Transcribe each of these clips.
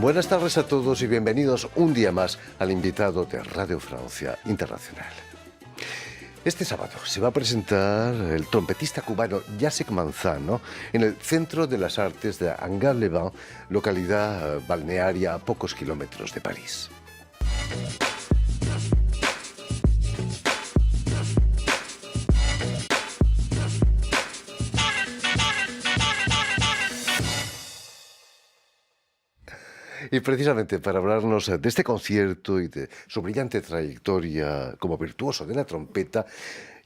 Buenas tardes a todos y bienvenidos un día más al invitado de Radio Francia Internacional. Este sábado se va a presentar el trompetista cubano Jacek Manzano en el Centro de las Artes de Angers-les-Bains, localidad balnearia a pocos kilómetros de París. Y precisamente para hablarnos de este concierto y de su brillante trayectoria como virtuoso de la trompeta,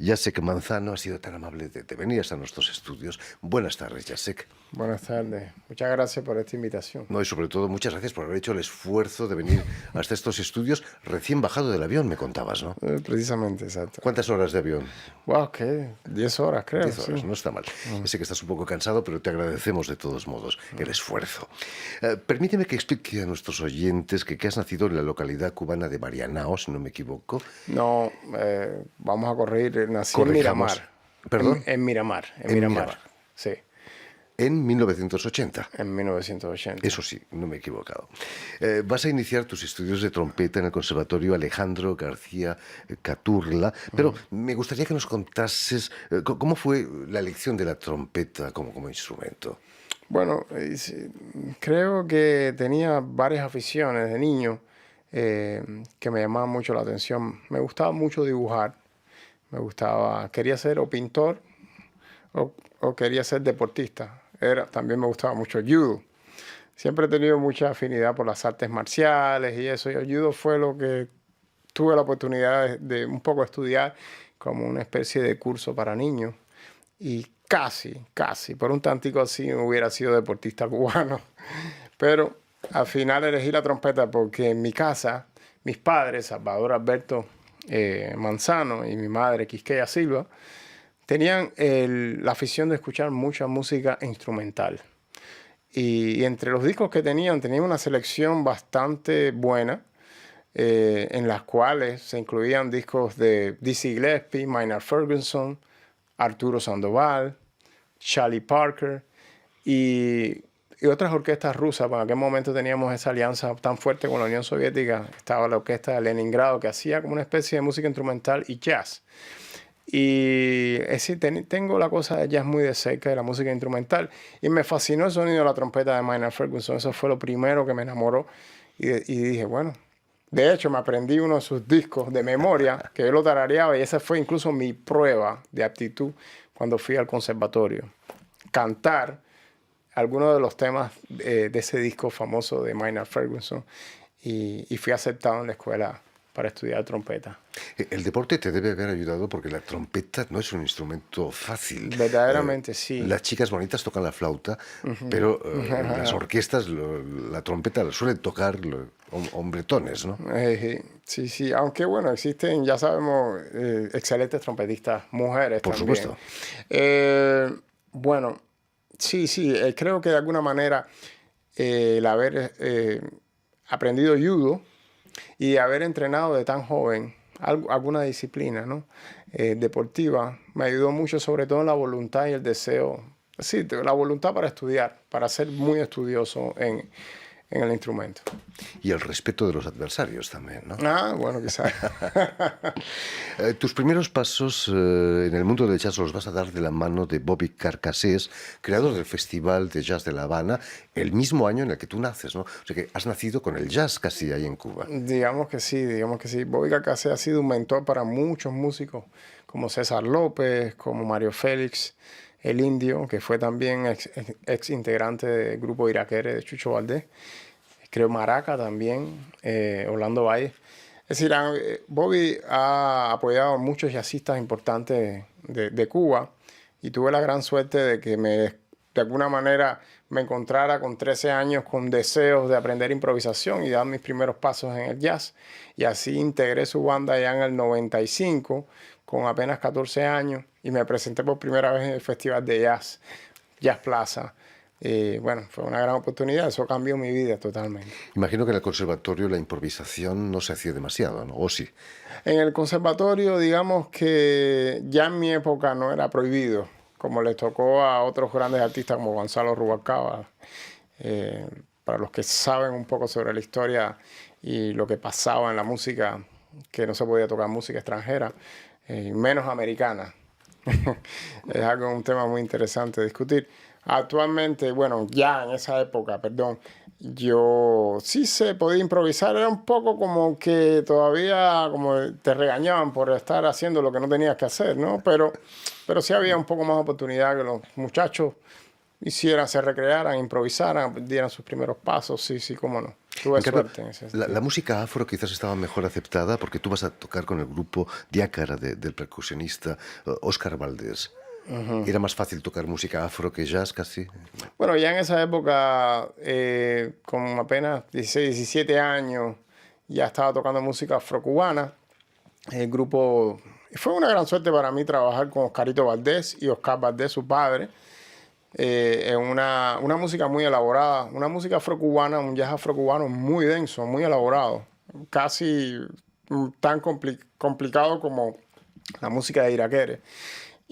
Jacek Manzano ha sido tan amable de venir hasta nuestros estudios. Buenas tardes, Jacek. Buenas tardes. Muchas gracias por esta invitación. No, y sobre todo, muchas gracias por haber hecho el esfuerzo de venir hasta estos estudios recién bajado del avión, me contabas, ¿no? Precisamente, exacto. ¿Cuántas horas de avión? Wow, ¿qué? 10 horas, creo. 10 horas, sí. no está mal. Sé que estás un poco cansado, pero te agradecemos de todos modos el esfuerzo. Permíteme que explique a nuestros oyentes que has nacido en la localidad cubana de Marianao, si no me equivoco. No, vamos a corregir. Nací Corrijamos. en Miramar. ¿Perdón? En Miramar. En Miramar. Sí, En 1980. en 1980. Eso sí, no me he equivocado. Vas a iniciar tus estudios de trompeta en el Conservatorio Alejandro García Caturla, pero me gustaría que nos contases cómo fue la elección de la trompeta como instrumento. Bueno, creo que tenía varias aficiones de niño que me llamaban mucho la atención. Me gustaba mucho dibujar. Quería ser o pintor o quería ser deportista. También me gustaba mucho el judo. Siempre he tenido mucha afinidad por las artes marciales y eso. Y el judo fue lo que tuve la oportunidad de un poco estudiar como una especie de curso para niños. Y casi, por un tantico así hubiera sido deportista cubano. Pero al final elegí la trompeta porque en mi casa, mis padres, Salvador Alberto Manzano y mi madre, Quisqueya Silva, tenían la afición de escuchar mucha música instrumental. Y entre los discos que tenían una selección bastante buena, en las cuales se incluían discos de Dizzy Gillespie, Maynard Ferguson, Arturo Sandoval, Charlie Parker y otras orquestas rusas. En aquel momento teníamos esa alianza tan fuerte con la Unión Soviética. Estaba la orquesta de Leningrado, que hacía como una especie de música instrumental y jazz. Y tengo la cosa de jazz muy de cerca, de la música instrumental. Y me fascinó el sonido de la trompeta de Maynard Ferguson. Eso fue lo primero que me enamoró. Y dije, bueno, de hecho me aprendí uno de sus discos de memoria, que yo lo tarareaba. Y esa fue incluso mi prueba de aptitud cuando fui al conservatorio. Cantar algunos de los temas de ese disco famoso de Maynard Ferguson. Y fui aceptado en la escuela para estudiar trompeta. El deporte te debe haber ayudado porque la trompeta no es un instrumento fácil. Verdaderamente, sí. Las chicas bonitas tocan la flauta, pero en las orquestas la trompeta la suelen tocar hombretones, ¿no? Sí. Aunque, bueno, existen, ya sabemos, excelentes trompetistas mujeres Por también. supuesto. Bueno, sí. Creo que de alguna manera el haber aprendido judo y haber entrenado de tan joven alguna disciplina, ¿no? Deportiva me ayudó mucho, sobre todo en la voluntad y el deseo. Sí, la voluntad para estudiar, para ser muy estudioso en el instrumento. Y el respeto de los adversarios también, ¿no? Bueno, quizás. Tus primeros pasos en el mundo del jazz los vas a dar de la mano de Bobby Carcassés, creador del Festival de Jazz de La Habana, el mismo año en el que tú naces, ¿no? O sea que has nacido con el jazz casi ahí en Cuba. Digamos que sí. Bobby Carcassés ha sido un mentor para muchos músicos, como César López, como Mario Félix, el Indio, que fue también ex integrante del grupo Iraquere de Chucho Valdés. Creo Maraca también, Orlando Valle. Es decir, Bobby ha apoyado a muchos jazzistas importantes de Cuba y tuve la gran suerte de que de alguna manera me encontrara con 13 años con deseos de aprender improvisación y dar mis primeros pasos en el jazz. Y así integré su banda ya en el 95 con apenas 14 años y me presenté por primera vez en el Festival de Jazz Plaza. Bueno, fue una gran oportunidad, eso cambió mi vida totalmente. Imagino que en el conservatorio la improvisación no se hacía demasiado, ¿no? ¿O sí? En el conservatorio, digamos que ya en mi época no era prohibido, como le tocó a otros grandes artistas como Gonzalo Rubalcaba. para los que saben un poco sobre la historia y lo que pasaba en la música, que no se podía tocar música extranjera, menos americana. Es un tema muy interesante de discutir. Actualmente, bueno, ya en esa época, perdón, yo sí se podía improvisar, era un poco como que todavía como te regañaban por estar haciendo lo que no tenías que hacer, ¿no? Pero sí había un poco más oportunidad que los muchachos hicieran, se recrearan, improvisaran, dieran sus primeros pasos, sí, sí, cómo no. Tuve En cambio, suerte en ese sentido. la música afro quizás estaba mejor aceptada porque tú vas a tocar con el grupo Diácara del percusionista Óscar Valdés. Era más fácil tocar música afro que jazz casi. Bueno, ya en esa época, con apenas 16, 17 años, ya estaba tocando música afrocubana. El grupo... Fue una gran suerte para mí trabajar con Oscarito Valdés y Oscar Valdés, su padre, en una música muy elaborada, una música afrocubana, un jazz afrocubano muy denso, muy elaborado, casi tan complicado como la música de Irakere.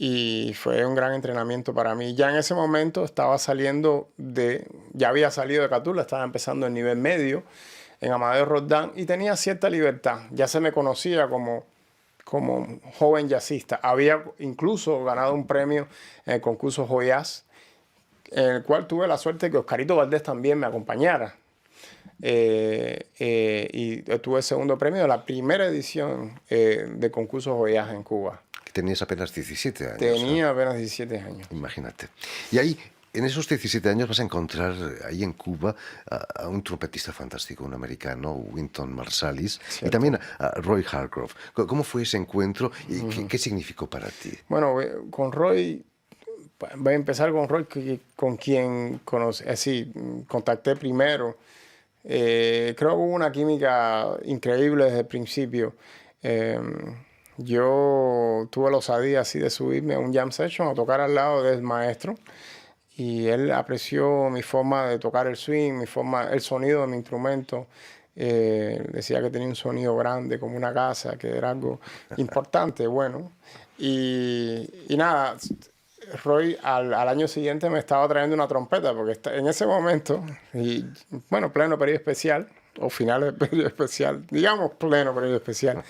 Y fue un gran entrenamiento para mí. Ya en ese momento estaba ya había salido de Catula, estaba empezando el nivel medio en Amadeo Roldán y tenía cierta libertad. Ya se me conocía como joven jazzista. Había incluso ganado un premio en el concurso Joyaz, en el cual tuve la suerte de que Oscarito Valdés también me acompañara. Y tuve el segundo premio de la primera edición de concurso Joyaz en Cuba. Tenías apenas 17 años. Tenía apenas 17 años. Imagínate. Y ahí, en esos 17 años, vas a encontrar ahí en Cuba a un trompetista fantástico, un americano, Wynton Marsalis, Cierto. y también a Roy Hargrove. ¿Cómo fue ese encuentro y qué significó para ti? Bueno, con Roy, voy a empezar con Roy, con quien contacté primero. Creo que hubo una química increíble desde el principio. Yo tuve la osadía así de subirme a un jam session a tocar al lado del maestro y él apreció mi forma de tocar el swing, el sonido de mi instrumento. Decía que tenía un sonido grande como una casa, que era algo importante, bueno. Y nada, Roy al año siguiente me estaba trayendo una trompeta porque en ese momento, y bueno, pleno periodo especial, o finales del periodo especial, digamos pleno periodo especial,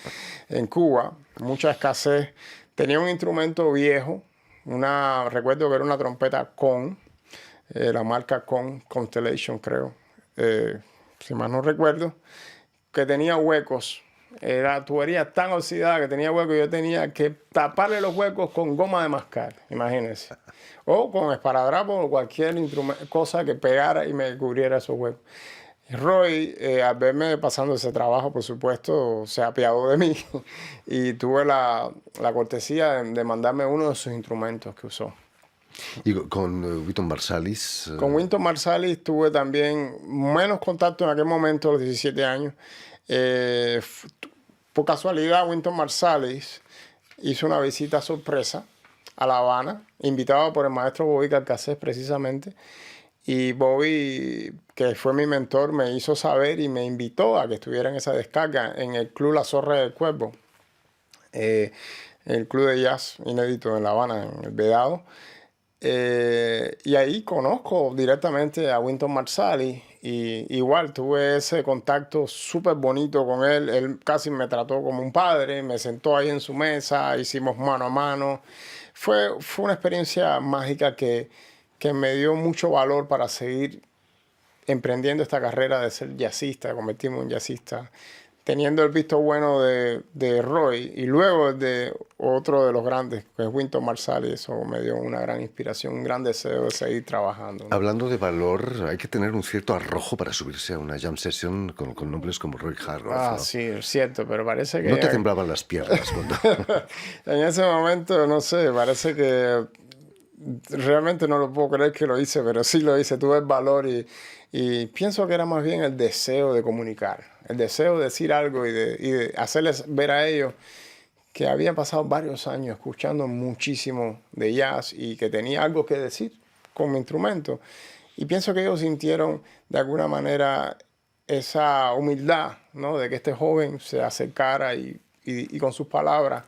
en Cuba, mucha escasez. Tenía un instrumento viejo, recuerdo que era una trompeta Con, la marca Constellation creo, si más no recuerdo, que tenía huecos. Era tubería tan oxidada que tenía huecos y yo tenía que taparle los huecos con goma de mascar, imagínense. O con esparadrapo o cualquier cosa que pegara y me cubriera esos huecos. Roy, al verme pasando ese trabajo, por supuesto, se apiadó de mí y tuve la cortesía de mandarme uno de sus instrumentos que usó. Y con Wynton Marsalis. Con Wynton Marsalis tuve también menos contacto en aquel momento, a los 17 años. Por casualidad, Wynton Marsalis hizo una visita sorpresa a La Habana, invitado por el maestro Bobby Carcassés precisamente. Y Bobby, que fue mi mentor, me hizo saber y me invitó a que estuviera en esa descarga en el Club La Zorra del Cuervo, el club de jazz inédito en La Habana, en el Vedado. Y ahí conozco directamente a Wynton Marsalis y igual tuve ese contacto súper bonito con él. Él casi me trató como un padre, me sentó ahí en su mesa, hicimos mano a mano. Fue una experiencia mágica que me dio mucho valor para seguir emprendiendo esta carrera de ser jazzista, de convertirme en jazzista, teniendo el visto bueno de Roy y luego de otro de los grandes, que es Wynton Marsalis. Eso me dio una gran inspiración, un gran deseo de seguir trabajando, ¿no? Hablando de valor, hay que tener un cierto arrojo para subirse a una jam session con nombres como Roy Hargrove. Ah, ¿no? sí, es cierto, pero parece que... ¿No te temblaban las piernas cuando...? En ese momento, no sé, parece que realmente no lo puedo creer que lo hice, pero sí lo hice, tuve el valor y pienso que era más bien el deseo de comunicar, el deseo de decir algo y de hacerles ver a ellos que había pasado varios años escuchando muchísimo de jazz y que tenía algo que decir con mi instrumento. Y pienso que ellos sintieron de alguna manera esa humildad, ¿no? De que este joven se acercara y con sus palabras,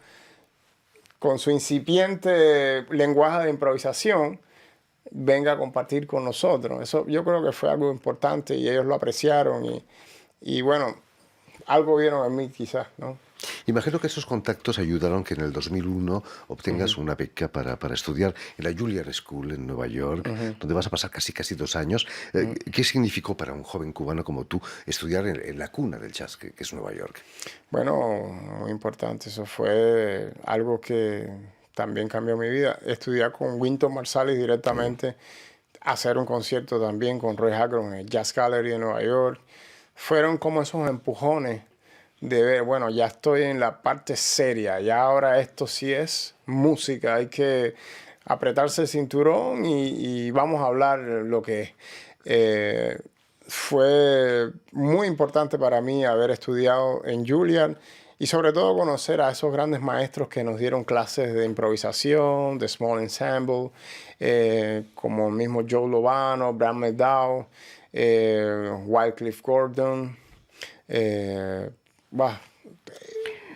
con su incipiente lenguaje de improvisación, venga a compartir con nosotros. Eso yo creo que fue algo importante y ellos lo apreciaron y bueno, algo vieron en mí quizás, ¿no? Imagino que esos contactos ayudaron que en el 2001 obtengas una beca para estudiar en la Juilliard School en Nueva York, donde vas a pasar casi 2 años. ¿Qué significó para un joven cubano como tú estudiar en la cuna del jazz, que es Nueva York? Bueno, muy importante. Eso fue algo que también cambió mi vida. Estudiar con Wynton Marsalis directamente, hacer un concierto también con Roy Hargrove en el Jazz Gallery de Nueva York. Fueron como esos empujones de ver, bueno, ya estoy en la parte seria, ya ahora esto sí es música, hay que apretarse el cinturón y vamos a hablar lo que es. Fue muy importante para mí haber estudiado en Juilliard y sobre todo conocer a esos grandes maestros que nos dieron clases de improvisación, de small ensemble, como el mismo Joe Lovano, Brad McDowell, Wycliffe Gordon,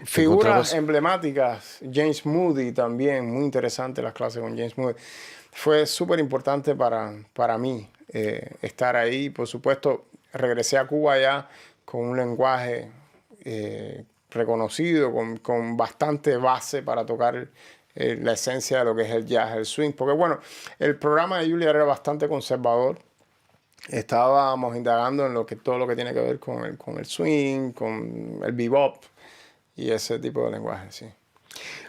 figuras emblemáticas, James Moody también, muy interesante las clases con James Moody. Fue súper importante para mí estar ahí. Por supuesto, regresé a Cuba ya con un lenguaje reconocido, con bastante base para tocar la esencia de lo que es el jazz, el swing. Porque bueno, el programa de Juilliard era bastante conservador. Estábamos indagando en todo lo que tiene que ver con el swing, con el bebop y ese tipo de lenguaje, sí.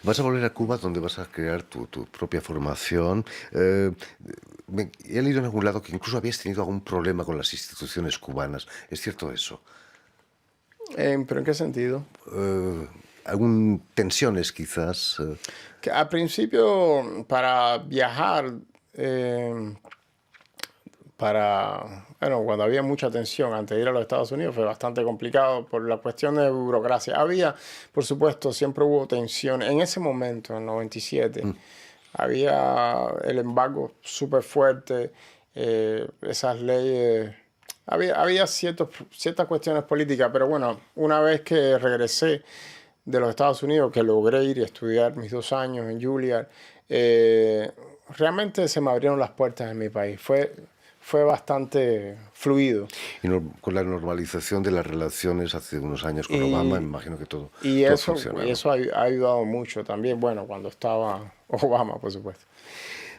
Vas a volver a Cuba donde vas a crear tu propia formación. He leído en algún lado que incluso habías tenido algún problema con las instituciones cubanas. ¿Es cierto eso? ¿Pero en qué sentido? ¿Algún tensiones quizás? Que al principio, para viajar, bueno, cuando había mucha tensión antes de ir a los Estados Unidos fue bastante complicado por la cuestión de burocracia. Había, por supuesto, siempre hubo tensión. En ese momento, en 97, había el embargo súper fuerte, esas leyes. Había ciertas cuestiones políticas, pero bueno, una vez que regresé de los Estados Unidos, que logré ir y estudiar mis 2 años en Juilliard, realmente se me abrieron las puertas en mi país. Fue bastante fluido. Y con la normalización de las relaciones hace unos años con Obama, me imagino que todo funcionó. Y eso ha ayudado mucho también, bueno, cuando estaba Obama, por supuesto.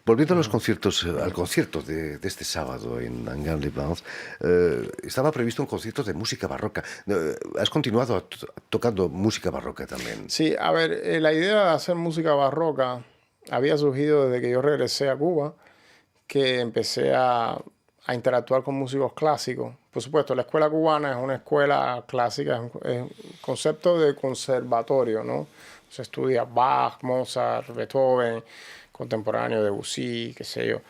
Volviendo a los conciertos, al concierto de este sábado en Angers-les-Bains, estaba previsto un concierto de música barroca. ¿Has continuado tocando música barroca también? Sí, a ver, la idea de hacer música barroca había surgido desde que yo regresé a Cuba, que empecé a interactuar con músicos clásicos. Por supuesto, la escuela cubana es una escuela clásica, es un concepto de conservatorio, ¿no? Se estudia Bach, Mozart, Beethoven, contemporáneo, Debussy, qué sé yo.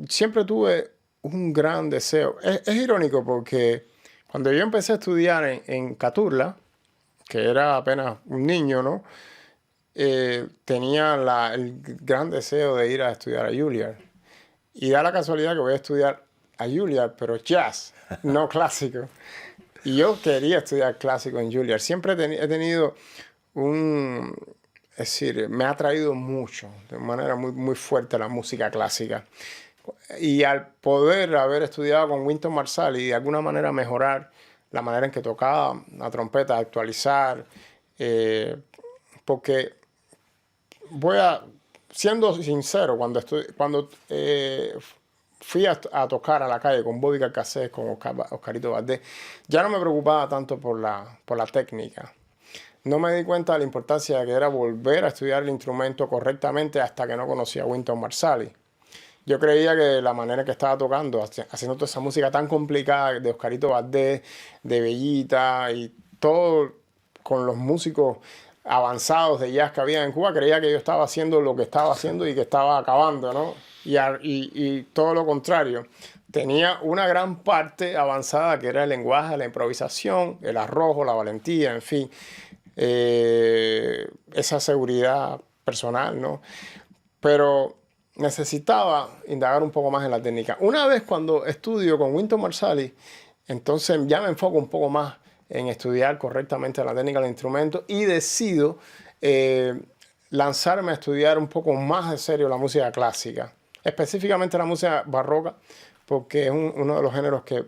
Siempre tuve un gran deseo. Es irónico porque cuando yo empecé a estudiar en Caturla, que era apenas un niño, ¿no? Tenía el gran deseo de ir a estudiar a Juilliard. Y da la casualidad que voy a estudiar a Juilliard, pero jazz, no clásico. Y yo quería estudiar clásico en Juilliard. Siempre he tenido es decir, me ha atraído mucho, de manera muy, muy fuerte la música clásica. Y al poder haber estudiado con Wynton Marsalis y de alguna manera mejorar la manera en que tocaba la trompeta, actualizar, porque siendo sincero, cuando fui a tocar a la calle con Bobby Carcassés, con Oscarito Valdés, ya no me preocupaba tanto por la técnica. No me di cuenta de la importancia de que era volver a estudiar el instrumento correctamente hasta que no conocía a Wynton Marsalis. Yo creía que la manera que estaba tocando, haciendo toda esa música tan complicada de Oscarito Valdés, de Bellita y todo con los músicos avanzados de jazz que había en Cuba, creía que yo estaba haciendo lo que estaba haciendo y que estaba acabando, ¿no? Y todo lo contrario. Tenía una gran parte avanzada que era el lenguaje, la improvisación, el arrojo, la valentía, en fin. Esa seguridad personal, ¿no? Pero necesitaba indagar un poco más en la técnica. Una vez cuando estudio con Wynton Marsalis, entonces ya me enfoco un poco más en estudiar correctamente la técnica del instrumento y decido lanzarme a estudiar un poco más de serio la música clásica. específicamente la música barroca, porque es uno de los géneros que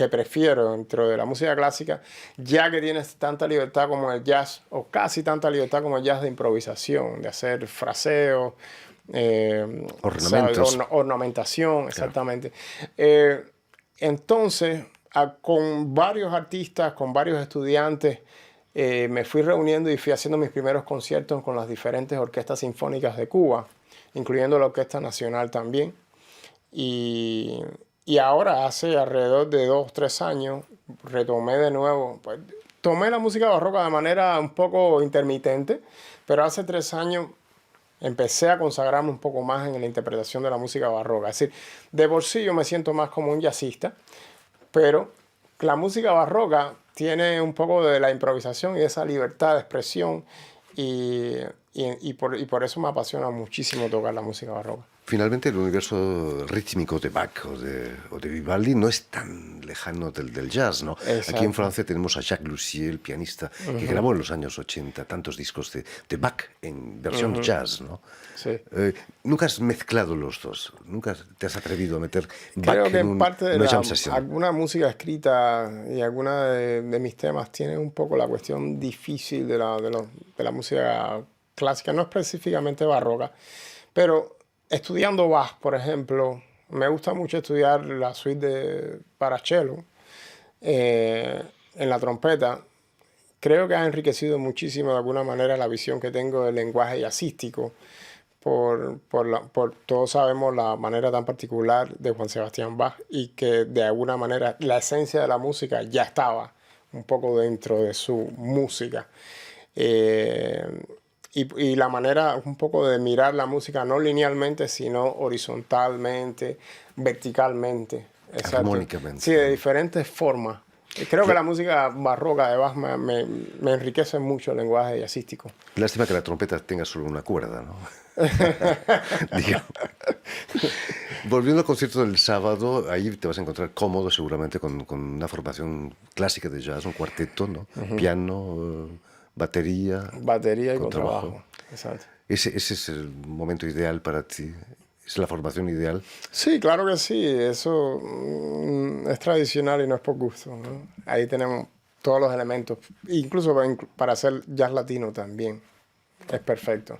prefiero dentro de la música clásica, ya que tienes tanta libertad como el jazz, o casi tanta libertad como el jazz de improvisación, de hacer fraseos, Ornamentos. ornamentación, exactamente. Entonces, con varios artistas, con varios estudiantes, me fui reuniendo y fui haciendo mis primeros conciertos con las diferentes orquestas sinfónicas de Cuba, incluyendo la Orquesta Nacional también. Y ahora, hace alrededor de 2 o 3 años, retomé de nuevo. Pues, tomé la música barroca de manera un poco intermitente, pero hace 3 años empecé a consagrarme un poco más en la interpretación de la música barroca. Es decir, de por sí yo me siento más como un jazzista, pero la música barroca tiene un poco de la improvisación y esa libertad de expresión y por eso me apasiona muchísimo tocar la música barroca. Finalmente, el universo rítmico de Bach o de Vivaldi no es tan lejano del jazz, ¿no? Exacto. Aquí en Francia tenemos a Jacques Lussier, el pianista, que grabó en los años 80 tantos discos de Bach en versión jazz, ¿no? Sí. ¿Nunca has mezclado los dos? ¿Nunca te has atrevido a meter Bach Creo que en en parte de una jam session? alguna música escrita y alguna de mis temas tiene un poco la cuestión difícil de la música clásica, no específicamente barroca, pero estudiando Bach, por ejemplo, me gusta mucho estudiar la suite para cello en la trompeta. Creo que ha enriquecido muchísimo de alguna manera la visión que tengo del lenguaje jazzístico. Todos sabemos la manera tan particular de Juan Sebastián Bach y que de alguna manera la esencia de la música ya estaba un poco dentro de su música. Y la manera un poco de mirar la música no linealmente, sino horizontalmente, verticalmente. Exacto. Armónicamente. Sí, de diferentes formas. Creo que la música barroca de Bach me enriquece mucho el lenguaje jazzístico. Lástima que la trompeta tenga solo una cuerda, ¿no? Volviendo al concierto del sábado, ahí te vas a encontrar cómodo seguramente con una formación clásica de jazz, un cuarteto, ¿no? Piano, batería y contrabajo. Exacto. Ese es el momento ideal para ti. ¿Es la formación ideal? Sí, claro que sí. Eso es tradicional y no es por gusto, ¿no? Ahí tenemos todos los elementos. Incluso para hacer jazz latino también. Es perfecto.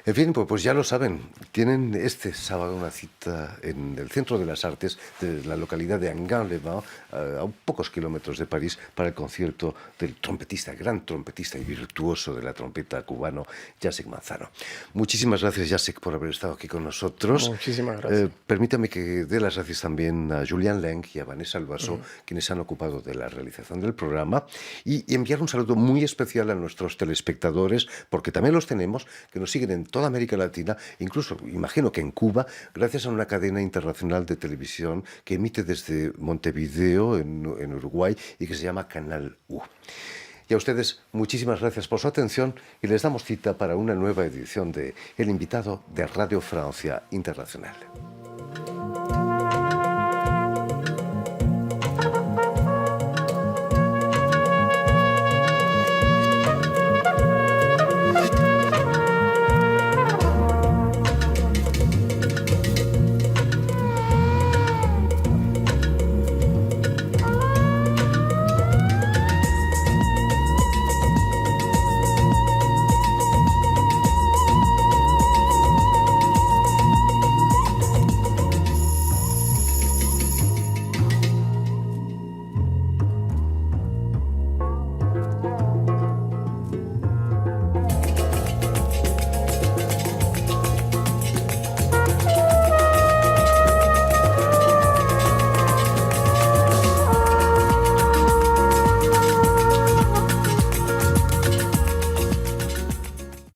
En fin, pues ya lo saben, tienen este sábado una cita en el Centro de las Artes de la localidad de Enghien-les-Bains, a pocos kilómetros de París, para el concierto del trompetista, gran trompetista y virtuoso de la trompeta cubano, Jacek Manzano. Muchísimas gracias, Jacek, por haber estado aquí con nosotros. Muchísimas gracias. Permítame que dé las gracias también a Julián Leng y a Vanessa Albaso, quienes se han ocupado de la realización del programa, y enviar un saludo muy especial a nuestros telespectadores, porque también los tenemos, que nos siguen en toda América Latina, incluso imagino que en Cuba, gracias a una cadena internacional de televisión que emite desde Montevideo, en Uruguay, y que se llama Canal U. Y a ustedes, muchísimas gracias por su atención y les damos cita para una nueva edición de El Invitado de Radio Francia Internacional.